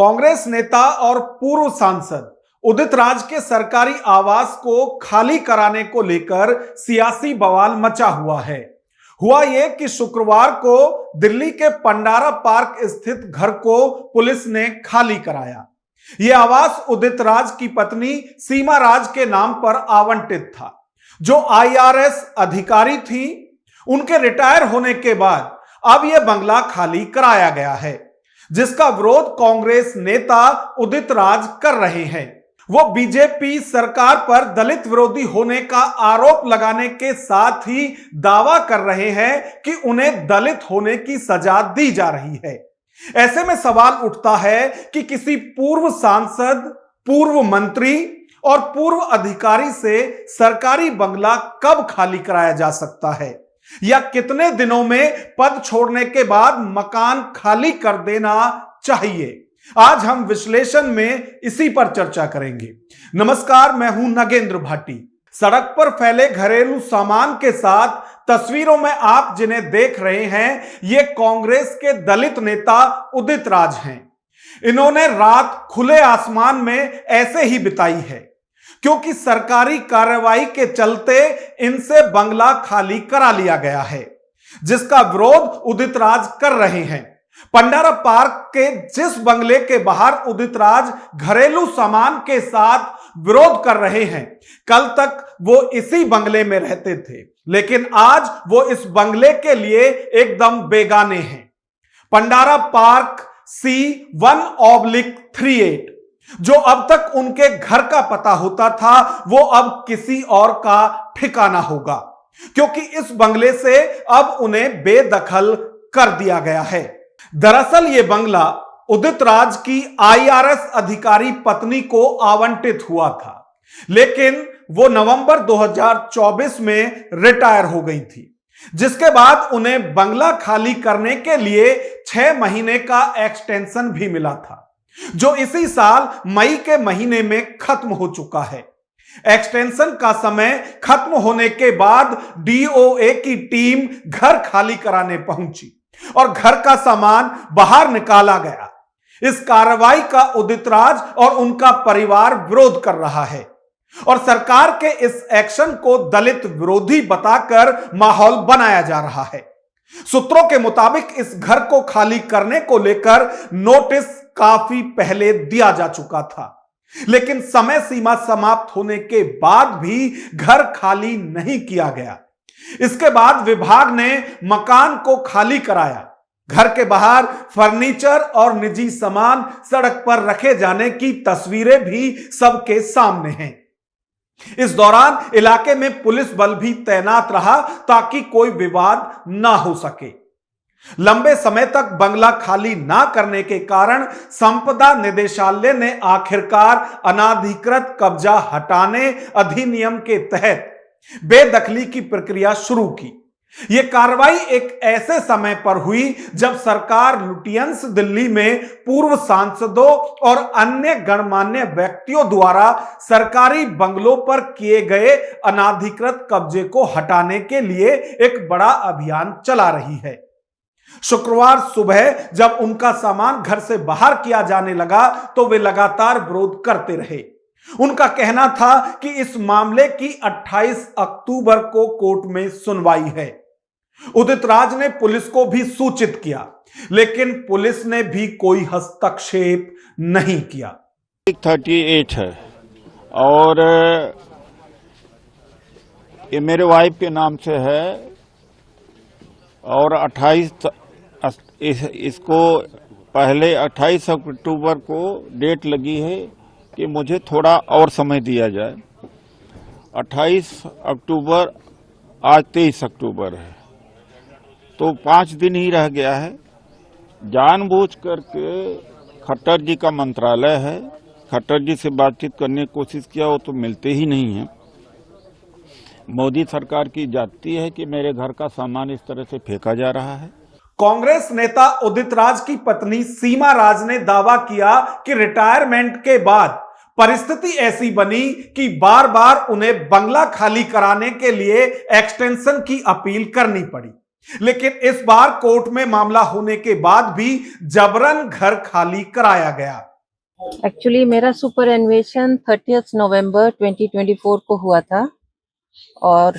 कांग्रेस नेता और पूर्व सांसद उदित राज के सरकारी आवास को खाली कराने को लेकर सियासी बवाल मचा हुआ है। हुआ यह कि शुक्रवार को दिल्ली के पंडारा पार्क स्थित घर को पुलिस ने खाली कराया। यह आवास उदित राज की पत्नी सीमा राज के नाम पर आवंटित था, जो आईआरएस अधिकारी थी। उनके रिटायर होने के बाद अब यह बंगला खाली कराया गया है, जिसका विरोध कांग्रेस नेता उदित राज कर रहे हैं। वो बीजेपी सरकार पर दलित विरोधी होने का आरोप लगाने के साथ ही दावा कर रहे हैं कि उन्हें दलित होने की सजा दी जा रही है। ऐसे में सवाल उठता है कि किसी पूर्व सांसद, पूर्व मंत्री और पूर्व अधिकारी से सरकारी बंगला कब खाली कराया जा सकता है, या कितने दिनों में पद छोड़ने के बाद मकान खाली कर देना चाहिए। आज हम विश्लेषण में इसी पर चर्चा करेंगे। नमस्कार, मैं हूं नगेंद्र भाटी। सड़क पर फैले घरेलू सामान के साथ तस्वीरों में आप जिन्हें देख रहे हैं, ये कांग्रेस के दलित नेता उदित राज हैं। इन्होंने रात खुले आसमान में ऐसे ही बिताई है, क्योंकि सरकारी कार्रवाई के चलते इनसे बंगला खाली करा लिया गया है, जिसका विरोध उदित राज कर रहे हैं। पंडारा पार्क के जिस बंगले के बाहर उदित राज घरेलू सामान के साथ विरोध कर रहे हैं, कल तक वो इसी बंगले में रहते थे, लेकिन आज वो इस बंगले के लिए एकदम बेगाने हैं। पंडारा पार्क C1/38, जो अब तक उनके घर का पता होता था, वो अब किसी और का ठिकाना होगा, क्योंकि इस बंगले से अब उन्हें बेदखल कर दिया गया है। दरअसल ये बंगला उदित राज की आईआरएस अधिकारी पत्नी को आवंटित हुआ था, लेकिन वो नवंबर 2024 में रिटायर हो गई थी, जिसके बाद उन्हें बंगला खाली करने के लिए 6 महीने का एक्सटेंशन भी मिला था, जो इसी साल मई के महीने में खत्म हो चुका है। एक्सटेंशन का समय खत्म होने के बाद डीओए की टीम घर खाली कराने पहुंची और घर का सामान बाहर निकाला गया। इस कार्रवाई का उदित राज और उनका परिवार विरोध कर रहा है और सरकार के इस एक्शन को दलित विरोधी बताकर माहौल बनाया जा रहा है। सूत्रों के मुताबिक इस घर को खाली करने को लेकर नोटिस काफी पहले दिया जा चुका था, लेकिन समय सीमा समाप्त होने के बाद भी घर खाली नहीं किया गया। इसके बाद विभाग ने मकान को खाली कराया। घर के बाहर फर्नीचर और निजी सामान सड़क पर रखे जाने की तस्वीरें भी सबके सामने हैं। इस दौरान इलाके में पुलिस बल भी तैनात रहा, ताकि कोई विवाद ना हो सके। लंबे समय तक बंगला खाली ना करने के कारण संपदा निदेशालय ने आखिरकार अनाधिकृत कब्जा हटाने अधिनियम के तहत बेदखली की प्रक्रिया शुरू की। यह कार्रवाई एक ऐसे समय पर हुई जब सरकार लुटियंस दिल्ली में पूर्व सांसदों और अन्य गणमान्य व्यक्तियों द्वारा सरकारी बंगलों पर किए गए अनाधिकृत कब्जे को हटाने के लिए एक बड़ा अभियान चला रही है। शुक्रवार सुबह जब उनका सामान घर से बाहर किया जाने लगा, तो वे लगातार विरोध करते रहे। उनका कहना था कि इस मामले की 28 अक्टूबर को कोर्ट में सुनवाई है। उदित राज ने पुलिस को भी सूचित किया, लेकिन पुलिस ने भी कोई हस्तक्षेप नहीं किया। 38 है और ये मेरे वाइफ के नाम से है और 28 इसको पहले 28 अक्टूबर को डेट लगी है कि मुझे थोड़ा और समय दिया जाए। 28 अक्टूबर, आज 23 अक्टूबर है, तो 5 दिन ही रह गया है। जानबूझ करके खट्टर जी का मंत्रालय है, खट्टर जी से बातचीत करने की कोशिश किया, वो तो मिलते ही नहीं है। मोदी सरकार की जाती है कि मेरे घर का सामान इस तरह से फेंका जा रहा है। कांग्रेस नेता उदित राज की पत्नी सीमा राज ने दावा किया कि रिटायरमेंट के बाद परिस्थिति ऐसी बनी कि बार बार उन्हें बंगला खाली कराने के लिए एक्सटेंशन की अपील करनी पड़ी, लेकिन इस बार कोर्ट में मामला होने के बाद भी जबरन घर खाली कराया गया। एक्चुअली मेरा सुपरएनुएशन 30 नवंबर 2024 को हुआ था और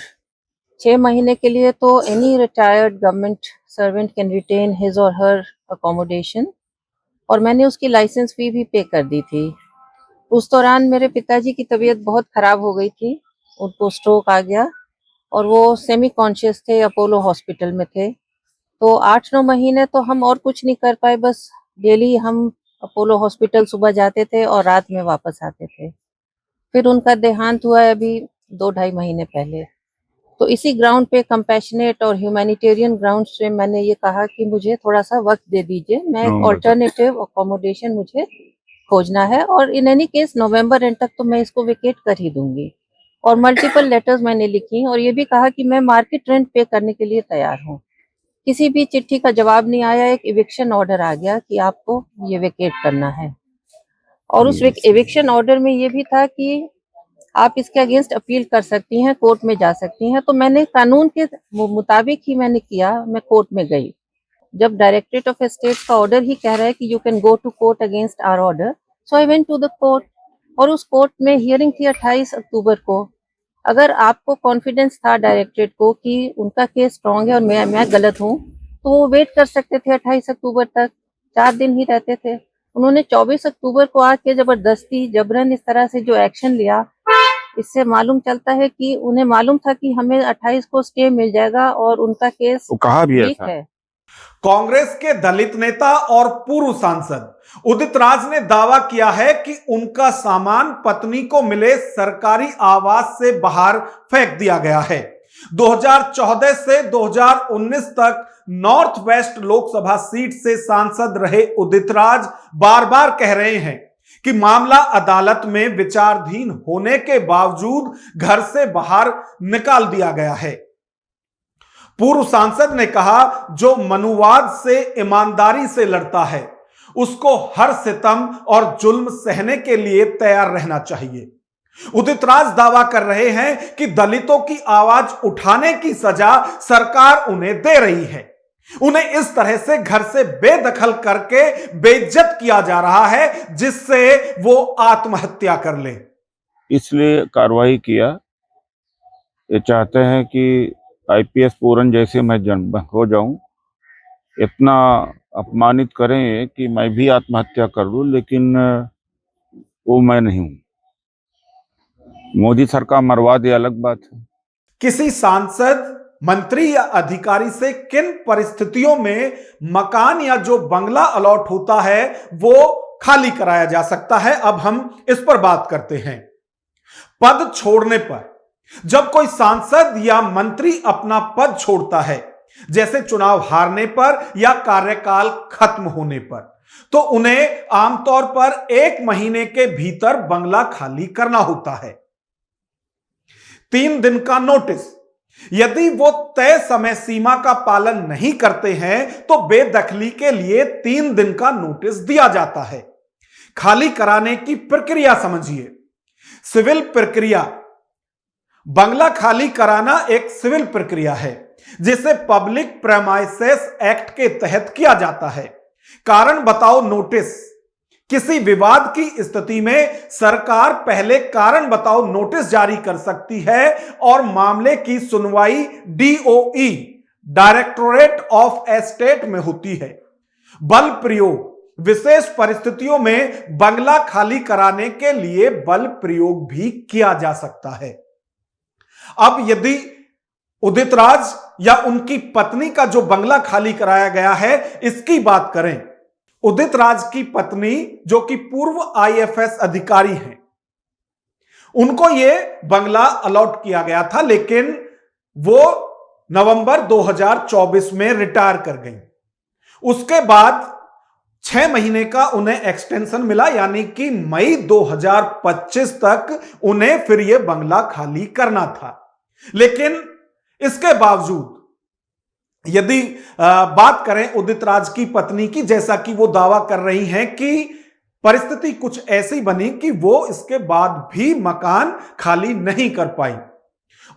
6 महीने के लिए तो any retired government servant can retain his or her accommodation, और मैंने उसकी लाइसेंस फी भी पे कर दी थी। उस दौरान मेरे पिताजी की तबीयत बहुत ख़राब हो गई थी, उनको स्ट्रोक आ गया और वो सेमी कॉन्शियस थे, अपोलो हॉस्पिटल में थे। तो 8-9 महीने तो हम और कुछ नहीं कर पाए, बस डेली हम अपोलो हॉस्पिटल सुबह जाते थे और रात में वापस आते थे। फिर उनका देहांत हुआ है अभी 2-2.5 महीने पहले। तो इसी ग्राउंड पे कंपैशनेट और ह्यूमैनिटेरियन ग्राउंड से मैंने ये कहा कि मुझे थोड़ा-सा वक़्त दे दीजिए, मैं एक अल्टरनेटिव अकोमोडेशन मुझे खोजना है और in any case November and तक तो मैं इसको वेकेट कर ही दूँगी। और मल्टीपल लेटर्स मैंने लिखी और ये भी कहा कि मैं मार्केट रेंट पे करने के लिए तैयार हूँ। किसी भी चिट्ठी का जवाब नहीं आया, एक इविक्शन ऑर्डर आ गया कि आपको ये वेकेट करना है। और उस इविक्शन ऑर्डर में ये भी था कि आप इसके अगेंस्ट अपील कर सकती हैं, कोर्ट में जा सकती हैं। तो मैंने कानून के मुताबिक ही मैंने किया, मैं कोर्ट में गई। जब डायरेक्टरेट ऑफ एस्टेट का ऑर्डर ही कह रहा है कि you can go to court against our order, so I went to the court और उस कोर्ट में हियरिंग थी 28 अक्टूबर को। अगर आपको कॉन्फिडेंस था डायरेक्टरेट को कि उनका केस स्ट्रॉन्ग है और मैं गलत हूँ, तो वो वेट कर सकते थे 28 अक्टूबर तक, 4 दिन ही रहते थे। उन्होंने 24 अक्टूबर को आके जबरदस्ती जबरन इस तरह से जो एक्शन लिया, इससे मालूम चलता है कि उन्हें मालूम था कि हमें 28 को स्टे मिल जाएगा और उनका केस कहा भी वीक है। कांग्रेस के दलित नेता और पूर्व सांसद उदित राज ने दावा किया है कि उनका सामान पत्नी को मिले सरकारी आवास से बाहर फेंक दिया गया है। 2014 से 2019 तक नॉर्थ वेस्ट लोकसभा सीट से सांसद रहे उदित राज बार बार कह रहे हैं कि मामला अदालत में विचाराधीन होने के बावजूद घर से बाहर निकाल दिया गया है। पूर्व सांसद ने कहा, जो मनुवाद से ईमानदारी से लड़ता है उसको हर सितम और जुल्म सहने के लिए तैयार रहना चाहिए। उदित राज दावा कर रहे हैं कि दलितों की आवाज उठाने की सजा सरकार उन्हें दे रही है। उन्हें इस तरह से घर से बेदखल करके बेइज्जत किया जा रहा है जिससे वो आत्महत्या कर ले। इसलिए कार्रवाई किया। ये चाहते हैं कि आईपीएस पूरन जैसे मैं जन्म हो जाऊं, इतना अपमानित करें कि मैं भी आत्महत्या कर लूं, लेकिन वो मैं नहीं हूं। मोदी सरकार मरवा दे अलग बात है। किसी सांसद, मंत्री या अधिकारी से किन परिस्थितियों में मकान या जो बंगला अलॉट होता है वो खाली कराया जा सकता है, अब हम इस पर बात करते हैं। पद छोड़ने पर, जब कोई सांसद या मंत्री अपना पद छोड़ता है, जैसे चुनाव हारने पर या कार्यकाल खत्म होने पर, तो उन्हें आमतौर पर 1 महीने के भीतर बंगला खाली करना होता है। 3 दिन का नोटिस। यदि वो तय समय सीमा का पालन नहीं करते हैं तो बेदखली के लिए 3 दिन का नोटिस दिया जाता है। खाली कराने की प्रक्रिया समझिए। सिविल प्रक्रिया। बंगला खाली कराना एक सिविल प्रक्रिया है जिसे पब्लिक प्रेमाइसेस एक्ट के तहत किया जाता है। कारण बताओ नोटिस। किसी विवाद की स्थिति में सरकार पहले कारण बताओ नोटिस जारी कर सकती है और मामले की सुनवाई डीओई, डायरेक्टोरेट ऑफ एस्टेट में होती है। बल प्रयोग। विशेष परिस्थितियों में बंगला खाली कराने के लिए बल प्रयोग भी किया जा सकता है। अब यदि उदित राज या उनकी पत्नी का जो बंगला खाली कराया गया है इसकी बात करें, उदित राज की पत्नी जो कि पूर्व आईएफएस अधिकारी हैं, उनको यह बंगला अलॉट किया गया था, लेकिन वो नवंबर 2024 में रिटायर कर गई। उसके बाद 6 महीने का उन्हें एक्सटेंशन मिला, यानी कि मई 2025 तक उन्हें फिर यह बंगला खाली करना था। लेकिन इसके बावजूद यदि बात करें उदित राज की पत्नी की, जैसा कि वो दावा कर रही हैं कि परिस्थिति कुछ ऐसी बनी कि वो इसके बाद भी मकान खाली नहीं कर पाई।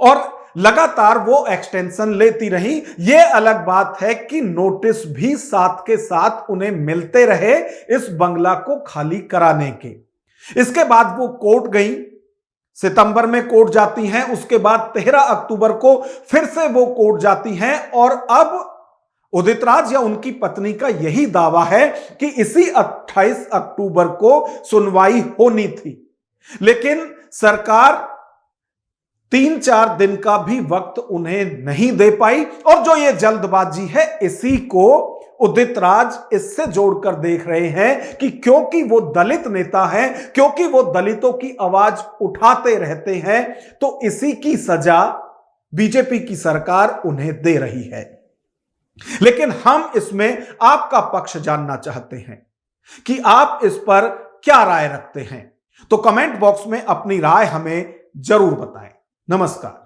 और लगातार वो एक्सटेंशन लेती रही। यह अलग बात है कि नोटिस भी साथ के साथ उन्हें मिलते रहे इस बंगला को खाली कराने के। इसके बाद वो कोर्ट गई, सितंबर में कोर्ट जाती हैं, उसके बाद 13 अक्टूबर को फिर से वो कोर्ट जाती हैं और अब उदित राज या उनकी पत्नी का यही दावा है कि इसी 28 अक्टूबर को सुनवाई होनी थी, लेकिन सरकार 3-4 दिन का भी वक्त उन्हें नहीं दे पाई। और जो ये जल्दबाजी है, इसी को उदित राज इससे जोड़कर देख रहे हैं कि क्योंकि वो दलित नेता हैं, क्योंकि वो दलितों की आवाज उठाते रहते हैं, तो इसी की सजा बीजेपी की सरकार उन्हें दे रही है। लेकिन हम इसमें आपका पक्ष जानना चाहते हैं कि आप इस पर क्या राय रखते हैं, तो कमेंट बॉक्स में अपनी राय हमें जरूर बताएं। नमस्कार।